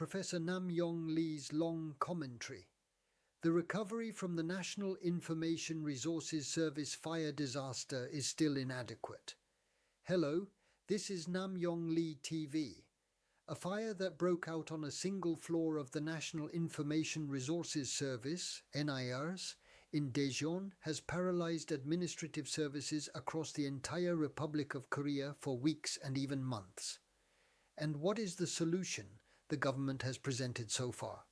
Professor Nam-Yong Lee's long commentary. The recovery from the National Information Resources Service fire disaster is still inadequate. Hello, this is Nam-Yong Lee TV. A fire that broke out on a single floor of the National Information Resources Service, NIRS, in Daejeon has paralyzed administrative services across the entire Republic of Korea for weeks and even months. And what is the solution the government has presented so far?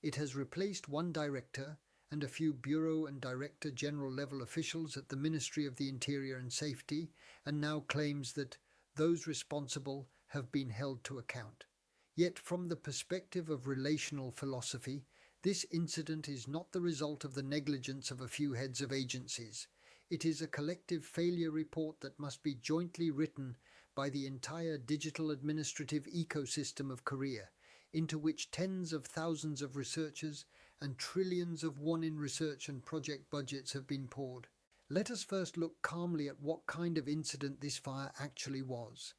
It has replaced one director and a few bureau and director general level officials at the Ministry of the Interior and Safety, and now claims that those responsible have been held to account. Yet from the perspective of relational philosophy, this incident is not the result of the negligence of a few heads of agencies. It is a collective failure report that must be jointly written by the entire digital administrative ecosystem of Korea, into which tens of thousands of researchers and trillions of won in research and project budgets have been poured. Let us first look calmly at what kind of incident this fire actually was.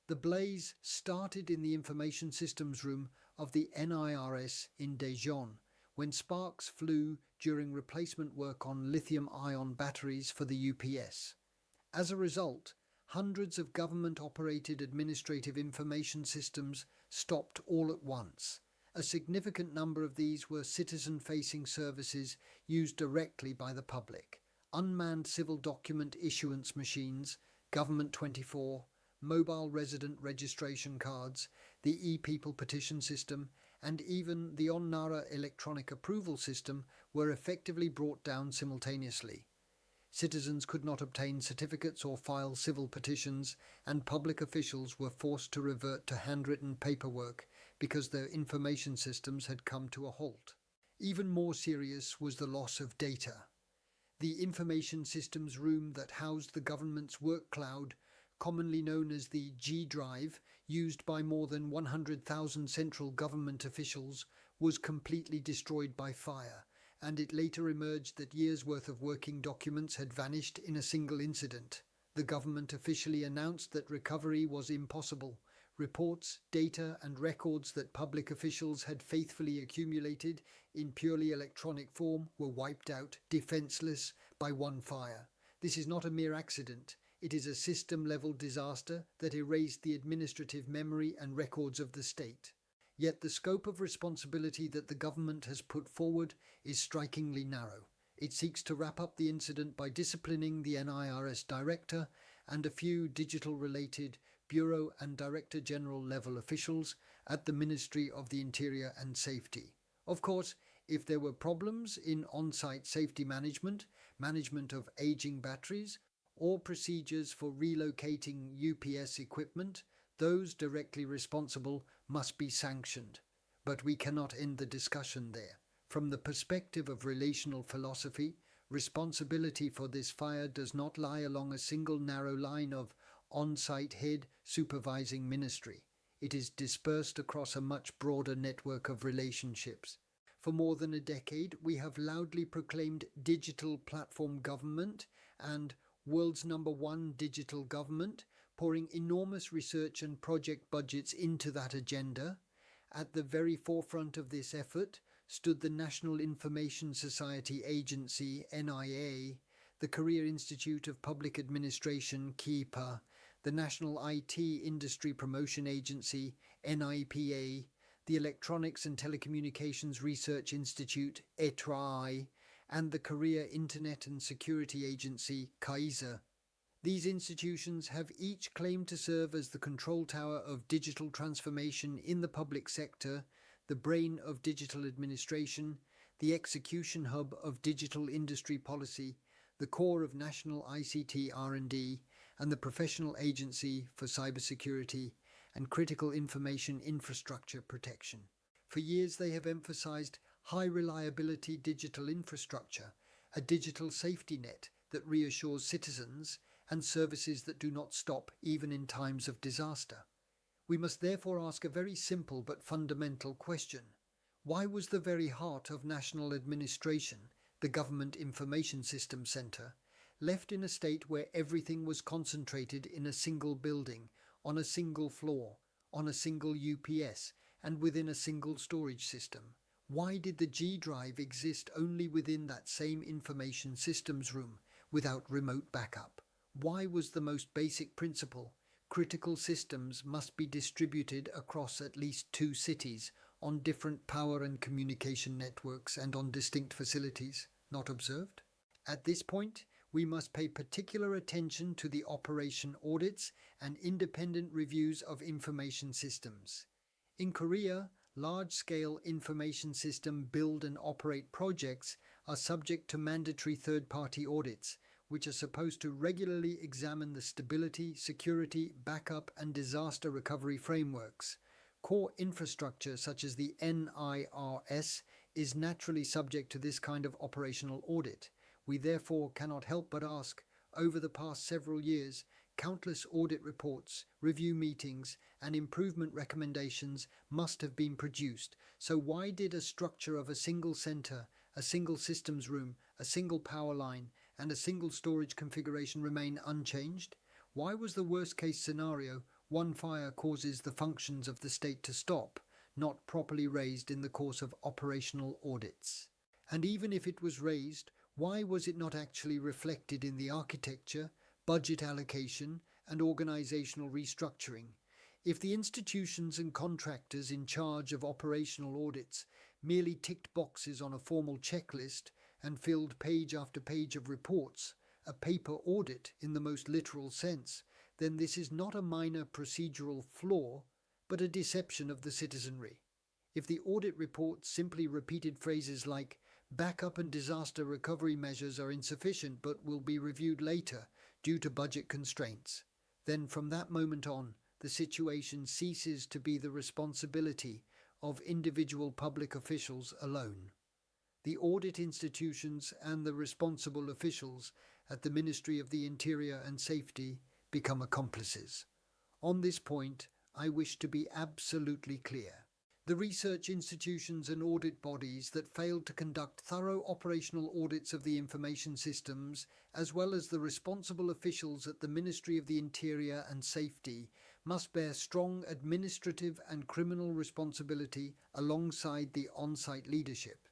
The blaze started in the information systems room of the NIRS in Daejeon, when sparks flew during replacement work on lithium-ion batteries for the UPS. As a result, hundreds of government-operated administrative information systems stopped all at once. A significant number of these were citizen-facing services used directly by the public: unmanned civil document issuance machines, Government 24, mobile resident registration cards, the e-people petition system, and even the Onnara electronic approval system were effectively brought down simultaneously. Citizens could not obtain certificates or file civil petitions, and public officials were forced to revert to handwritten paperwork because their information systems had come to a halt. Even more serious was the loss of data. The information systems room that housed the government's work cloud, commonly known as the G-Drive, used by more than 100,000 central government officials, was completely destroyed by fire, and it later emerged that years' worth of working documents had vanished in a single incident. The government officially announced that recovery was impossible. Reports, data, and records that public officials had faithfully accumulated in purely electronic form were wiped out, defenseless, by one fire. This is not a mere accident. It is a system-level disaster that erased the administrative memory and records of the state. Yet the scope of responsibility that the government has put forward is strikingly narrow. It seeks to wrap up the incident by disciplining the NIRS director and a few digital-related bureau and director general level officials at the Ministry of the Interior and Safety. Of course, if there were problems in on-site safety management, management of aging batteries, or procedures for relocating UPS equipment, those directly responsible must be sanctioned. But we cannot end the discussion there. From the perspective of relational philosophy, responsibility for this fire does not lie along a single narrow line of on-site head supervising ministry. It is dispersed across a much broader network of relationships. For more than a decade, we have loudly proclaimed digital platform government and world's #1 digital government, pouring enormous research and project budgets into that agenda. At the very forefront of this effort stood the National Information Society Agency, NIA, the Korea Institute of Public Administration, KIPA, the National IT Industry Promotion Agency, NIPA, the Electronics and Telecommunications Research Institute, ETRI, and the Korea Internet and Security Agency, KISA. These institutions have each claimed to serve as the control tower of digital transformation in the public sector, the brain of digital administration, the execution hub of digital industry policy, the core of national ICT R&D, and the professional agency for cybersecurity and critical information infrastructure protection. For years they have emphasized high-reliability digital infrastructure, a digital safety net that reassures citizens, and services that do not stop even in times of disaster. We must therefore ask a very simple but fundamental question. Why was the very heart of national administration, the Government Information System Center, left in a state where everything was concentrated in a single building, on a single floor, on a single UPS, and within a single storage system? Why did the G drive exist only within that same information systems room without remote backup? Why was the most basic principle, critical systems must be distributed across at least 2 cities on different power and communication networks and on distinct facilities, not observed? At this point, we must pay particular attention to the operation audits and independent reviews of information systems. In Korea, large-scale information system build and operate projects are subject to mandatory third-party audits, which are supposed to regularly examine the stability, security, backup, and disaster recovery frameworks. Core infrastructure such as the NIRS is naturally subject to this kind of operational audit. We therefore cannot help but ask, over the past several years, countless audit reports, review meetings, and improvement recommendations must have been produced. So why did a structure of a single center, a single systems room, a single power line, and a single storage configuration remain unchanged? Why was the worst-case scenario, one fire causes the functions of the state to stop, not properly raised in the course of operational audits? And even if it was raised, why was it not actually reflected in the architecture, budget allocation, and organizational restructuring? If the institutions and contractors in charge of operational audits merely ticked boxes on a formal checklist and filled page after page of reports, a paper audit in the most literal sense, then this is not a minor procedural flaw, but a deception of the citizenry. If the audit report simply repeated phrases like, "Backup and disaster recovery measures are insufficient but will be reviewed later due to budget constraints," then from that moment on, the situation ceases to be the responsibility of individual public officials alone. The audit institutions and the responsible officials at the Ministry of the Interior and Safety become accomplices. On this point, I wish to be absolutely clear. The research institutions and audit bodies that failed to conduct thorough operational audits of the information systems, as well as the responsible officials at the Ministry of the Interior and Safety, must bear strong administrative and criminal responsibility alongside the on-site leadership.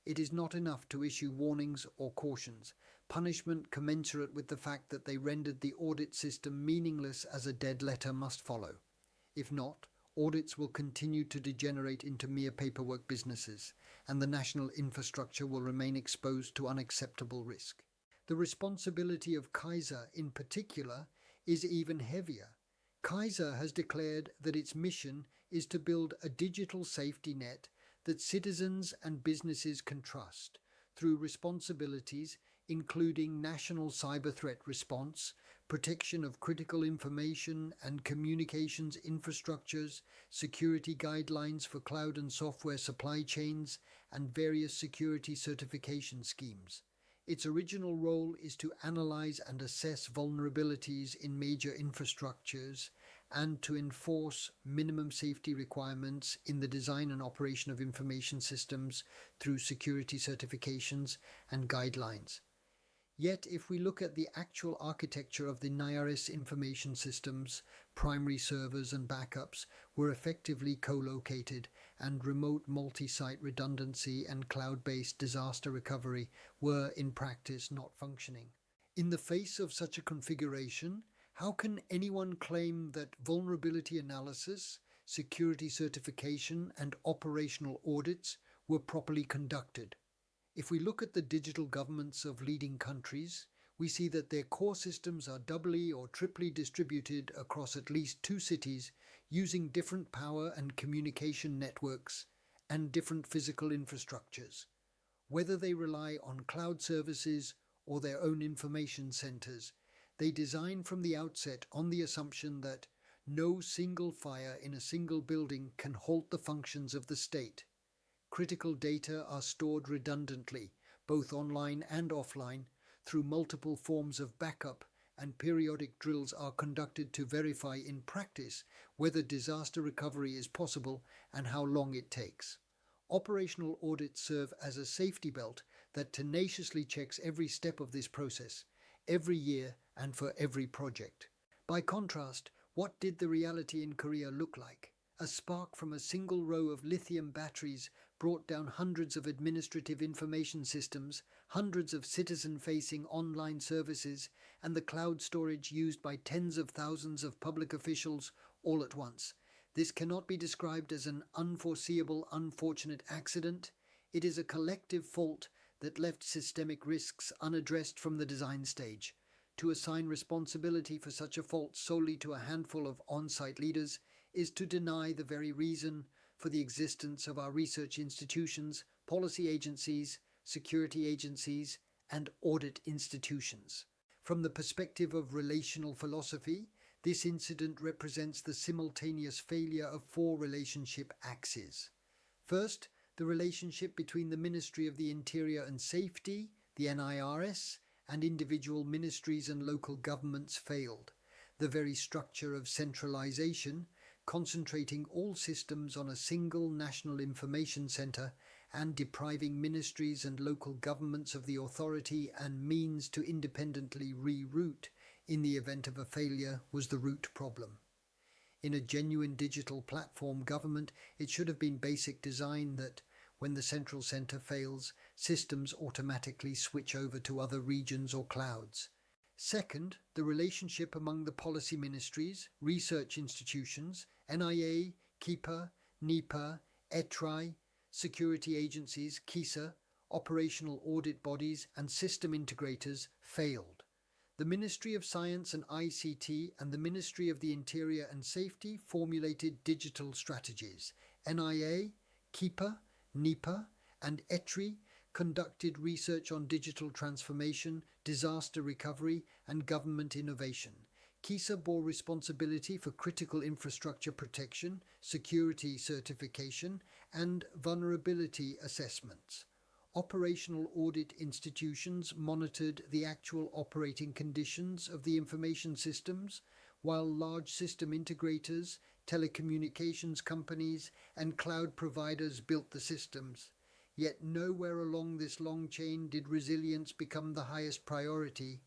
It is not enough to issue warnings or cautions. Punishment commensurate with the fact that they rendered the audit system meaningless as a dead letter must follow. If not, audits will continue to degenerate into mere paperwork businesses, and the national infrastructure will remain exposed to unacceptable risk. The responsibility of KISA in particular is even heavier. KISA has declared that its mission is to build a digital safety net that citizens and businesses can trust through responsibilities including national cyber threat response, protection of critical information and communications infrastructures, security guidelines for cloud and software supply chains, and various security certification schemes. Its original role is to analyze and assess vulnerabilities in major infrastructures and to enforce minimum safety requirements in the design and operation of information systems through security certifications and guidelines. Yet, if we look at the actual architecture of the NIRS information systems, primary servers and backups were effectively co-located, and remote multi-site redundancy and cloud-based disaster recovery were in practice not functioning. In the face of such a configuration, how can anyone claim that vulnerability analysis, security certification, and operational audits were properly conducted? If we look at the digital governments of leading countries, we see that their core systems are doubly or triply distributed across at least 2 cities using different power and communication networks and different physical infrastructures. Whether they rely on cloud services or their own information centers, they design from the outset on the assumption that no single fire in a single building can halt the functions of the state. Critical data are stored redundantly, both online and offline, through multiple forms of backup, and periodic drills are conducted to verify in practice whether disaster recovery is possible and how long it takes. Operational audits serve as a safety belt that tenaciously checks every step of this process, every year and for every project. By contrast, what did the reality in Korea look like? A spark from a single row of lithium batteries brought down hundreds of administrative information systems, hundreds of citizen-facing online services, and the cloud storage used by tens of thousands of public officials all at once. This cannot be described as an unforeseeable, unfortunate accident. It is a collective fault that left systemic risks unaddressed from the design stage. To assign responsibility for such a fault solely to a handful of on-site leaders is to deny the very reason for the existence of our research institutions, policy agencies, security agencies, and audit institutions. From the perspective of relational philosophy, this incident represents the simultaneous failure of four relationship axes. First, the relationship between the Ministry of the Interior and Safety, the NIRS, and individual ministries and local governments failed. The very structure of centralization, concentrating all systems on a single national information center and depriving ministries and local governments of the authority and means to independently reroute in the event of a failure, was the root problem. In a genuine digital platform government, it should have been basic design that, when the central center fails, systems automatically switch over to other regions or clouds. Second, the relationship among the policy ministries, research institutions, NIA, KIPA, NIPA, ETRI, security agencies, KISA, operational audit bodies, and system integrators failed. The Ministry of Science and ICT and the Ministry of the Interior and Safety formulated digital strategies. NIA, KIPA, NIPA, and ETRI conducted research on digital transformation, disaster recovery, and government innovation. KISA bore responsibility for critical infrastructure protection, security certification, and vulnerability assessments. Operational audit institutions monitored the actual operating conditions of the information systems, while large system integrators, telecommunications companies, and cloud providers built the systems. Yet nowhere along this long chain did resilience become the highest priority.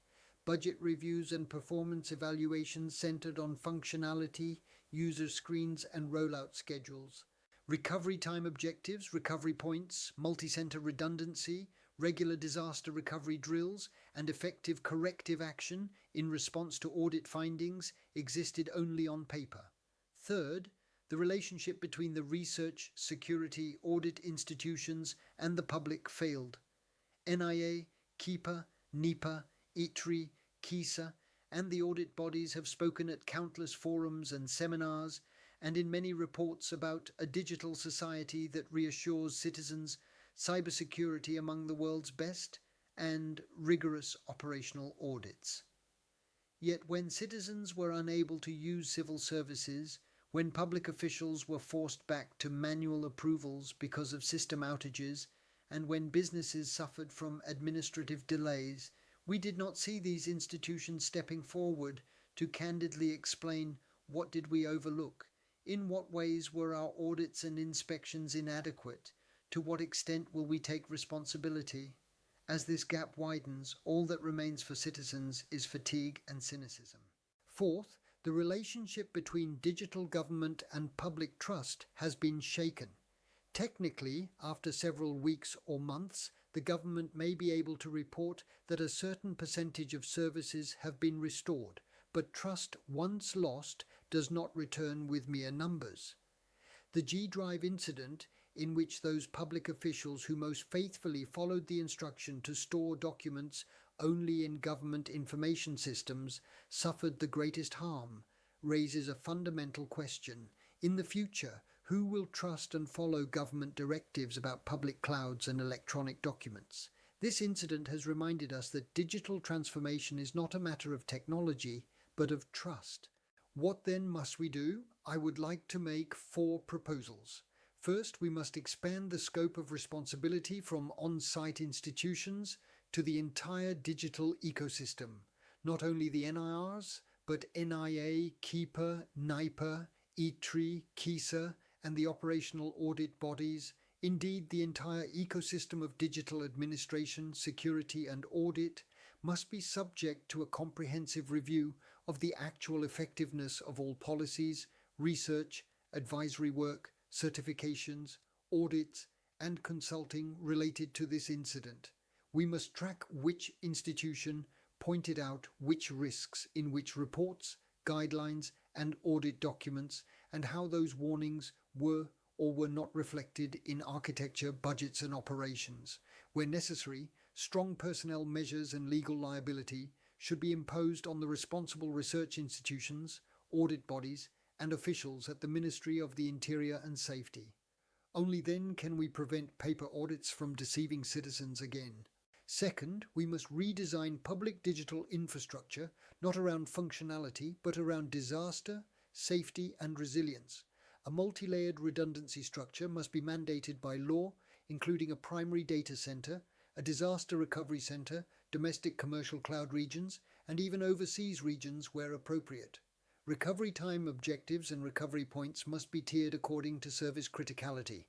Budget reviews and performance evaluations centered on functionality, user screens, and rollout schedules. Recovery time objectives, recovery points, multi-center redundancy, regular disaster recovery drills, and effective corrective action in response to audit findings existed only on paper. Third, the relationship between the research, security, audit institutions and the public failed. NIA, KIPA, NIPA, ETRI, KISA, and the audit bodies have spoken at countless forums and seminars, and in many reports about a digital society that reassures citizens cybersecurity among the world's best and rigorous operational audits. Yet when citizens were unable to use civil services, when public officials were forced back to manual approvals because of system outages, and when businesses suffered from administrative delays, we did not see these institutions stepping forward to candidly explain what did we overlook, in what ways were our audits and inspections inadequate, to what extent will we take responsibility. As this gap widens, all that remains for citizens is fatigue and cynicism. Fourth, the relationship between digital government and public trust has been shaken. Technically, after several weeks or months, the government may be able to report that a certain percentage of services have been restored, but trust once lost does not return with mere numbers. The G-Drive incident, in which those public officials who most faithfully followed the instruction to store documents only in government information systems, suffered the greatest harm, raises a fundamental question. In the future, who will trust and follow government directives about public clouds and electronic documents? This incident has reminded us that digital transformation is not a matter of technology, but of trust. What then must we do? I would like to make 4 proposals. First, we must expand the scope of responsibility from on-site institutions to the entire digital ecosystem, not only the NIRS, but NIA, KIPA, NIPA, ETRI, KISA, and the operational audit bodies, indeed the entire ecosystem of digital administration, security and audit, must be subject to a comprehensive review of the actual effectiveness of all policies, research, advisory work, certifications, audits, and consulting related to this incident. We must track which institution pointed out which risks in which reports, guidelines, and audit documents, and how those warnings were or were not reflected in architecture, budgets, and operations. Where necessary, strong personnel measures and legal liability should be imposed on the responsible research institutions, audit bodies, and officials at the Ministry of the Interior and Safety. Only then can we prevent paper audits from deceiving citizens again. Second, we must redesign public digital infrastructure not around functionality but around disaster, safety, and resilience. A multi-layered redundancy structure must be mandated by law, including a primary data center, a disaster recovery center, domestic commercial cloud regions, and even overseas regions where appropriate. Recovery time objectives and recovery points must be tiered according to service criticality.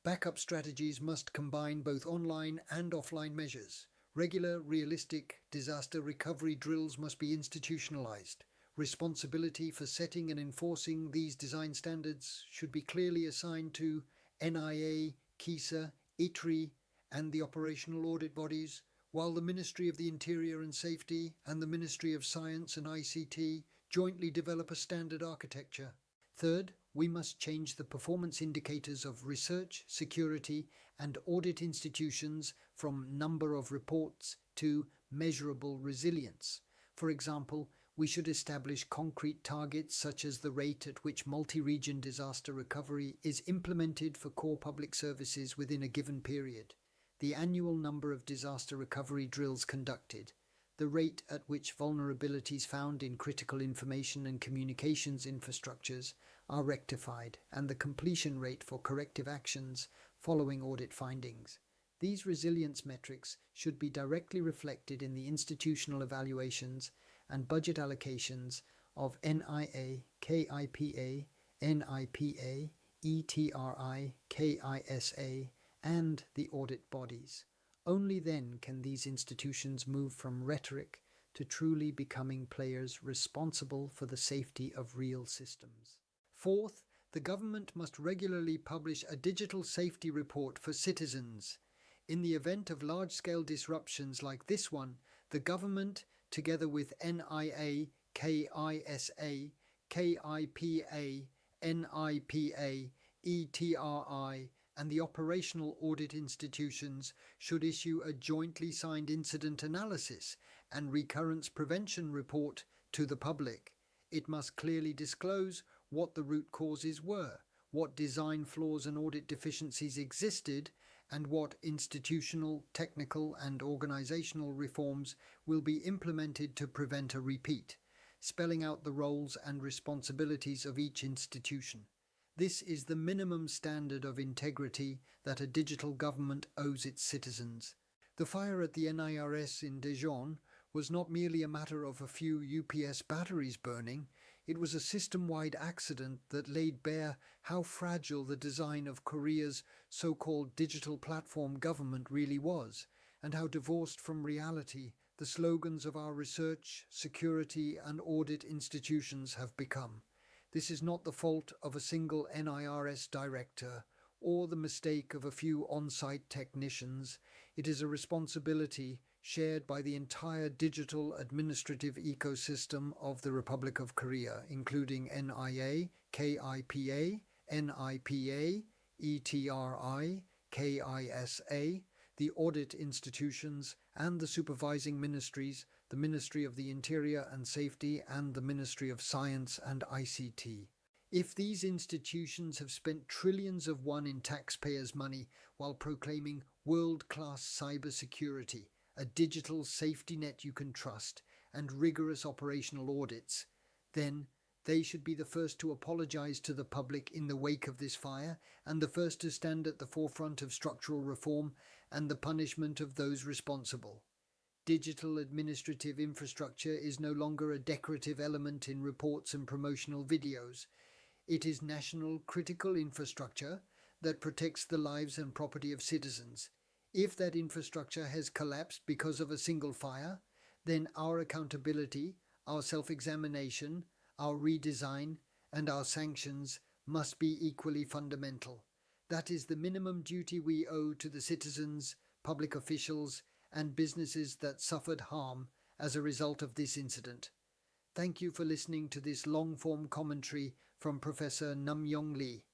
Backup strategies must combine both online and offline measures. Regular, realistic disaster recovery drills must be institutionalized. Responsibility for setting and enforcing these design standards should be clearly assigned to NIA, KISA, ETRI, and the operational audit bodies, while the Ministry of the Interior and Safety and the Ministry of Science and ICT jointly develop a standard architecture. Third, we must change the performance indicators of research, security, and audit institutions from number of reports to measurable resilience. For example, we should establish concrete targets such as the rate at which multi-region disaster recovery is implemented for core public services within a given period, the annual number of disaster recovery drills conducted, the rate at which vulnerabilities found in critical information and communications infrastructures are rectified, and the completion rate for corrective actions following audit findings. These resilience metrics should be directly reflected in the institutional evaluations and budget allocations of NIA, KIPA, NIPA, ETRI, KISA, and the audit bodies. Only then can these institutions move from rhetoric to truly becoming players responsible for the safety of real systems. Fourth, the government must regularly publish a digital safety report for citizens. In the event of large-scale disruptions like this one, the government, together with NIA, KISA, KIPA, NIPA, ETRI, and the operational audit institutions should issue a jointly signed incident analysis and recurrence prevention report to the public. It must clearly disclose what the root causes were, what design flaws and audit deficiencies existed, and what institutional, technical, and organizational reforms will be implemented to prevent a repeat, spelling out the roles and responsibilities of each institution. This is the minimum standard of integrity that a digital government owes its citizens. The fire at the NIRS in Dijon was not merely a matter of a few UPS batteries burning. It was a system-wide accident that laid bare how fragile the design of Korea's so-called digital platform government really was, and how divorced from reality the slogans of our research, security, and audit institutions have become. This is not the fault of a single NIRS director or the mistake of a few on-site technicians. It is a responsibility shared by the entire digital administrative ecosystem of the Republic of Korea, including NIA, KIPA, NIPA, ETRI, KISA, the audit institutions, and the supervising ministries, the Ministry of the Interior and Safety, and the Ministry of Science and ICT. If these institutions have spent trillions of won in taxpayers' money while proclaiming world-class cybersecurity, a digital safety net you can trust, and rigorous operational audits, then they should be the first to apologize to the public in the wake of this fire, and the first to stand at the forefront of structural reform and the punishment of those responsible. Digital administrative infrastructure is no longer a decorative element in reports and promotional videos. It is national critical infrastructure that protects the lives and property of citizens. If that infrastructure has collapsed because of a single fire, then our accountability, our self-examination, our redesign, and our sanctions must be equally fundamental. That is the minimum duty we owe to the citizens, public officials, and businesses that suffered harm as a result of this incident. Thank you for listening to this long-form commentary from Professor Nam Yong Lee.